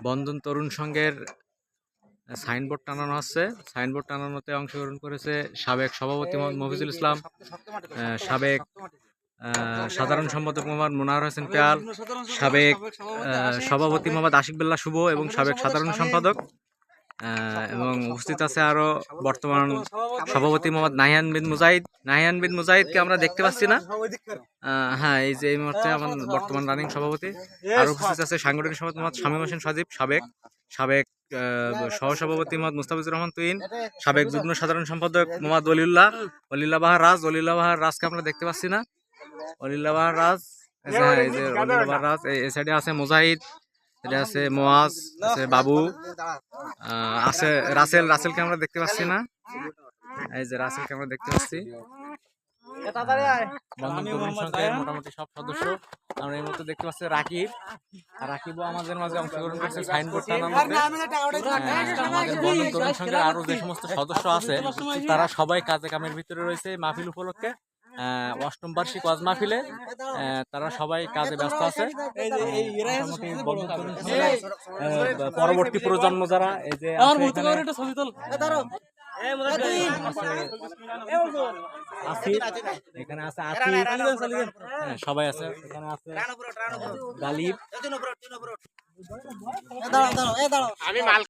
বন্ধন তরুণ সংঘের সাইনবোর্ড টানানো হচ্ছে। সাইনবোর্ড টানানোতে অংশগ্রহণ করেছে সাবেক সভাপতি মোহাম্মদ মফিজুল ইসলাম, সাবেক সাধারণ সম্পাদক মোহাম্মদ মোনার হোসেন পেয়াল, সাবেক সভাপতি মোহাম্মদ আশিক বিল্লাহ শুভ এবং সাবেক সাধারণ সম্পাদক, এবং উপস্থিত আছে আরো বর্তমান সভাপতি মোহাম্মদ নাহিয়ান বিন মুজাহিদ। নাহিয়ান বিন মুজাহিদকে আমরা দেখতে পাচ্ছি না। হ্যাঁ, এই যে এই মুহূর্তে আমাদের বর্তমান রানিং সভাপতি। আর উপস্থিত আছে সাংগঠনিক সভাপতি মোহাম্মদ শামীম হোসেন সজীব, সাবেক সহসভাপতি মোহাম্মদ মুস্তাফিজুর রহমান তুহিন, সাবেক যুগ্ম সাধারণ সম্পাদক মোহাম্মদ অলিউল্লাহ বাহার রাজকে আমরা দেখতে পাচ্ছি না। অলিউল্লাহ বাহার রাজ, এই যে অলিউল্লাহ বাহার রাজ। এই সাইডে আছে মুজাহিদ, এটা আছে মোয়াজ, আছে বাবু, আছে রাসেলকে আমরা দেখতে পাচ্ছি না। এই যে রাসেলকে আমরা দেখতে পাচ্ছি। বন্ধন তরুণ সংঘের মোটামুটি সব সদস্য আমরা এই মুহূর্তে দেখতে পাচ্ছি। রাকিবও আমাদের মাঝে অংশগ্রহণ করছে সাইনবোর্ড টানানোতে। আমাদের বন্ধন তরুণ সংঘের আরো যে সমস্ত সদস্য আছে তারা সবাই কাজে কামের ভিতরে রয়েছে। মাহফিল উপলক্ষে অষ্টম বার্ষিক ওয়াজ মাহফিলে তারা সবাই কাজে ব্যস্ত আছে। পরবর্তী প্রজন্ম যারা, এই যে এখানে আছে সবাই আছে, এখানে আছে গালিব।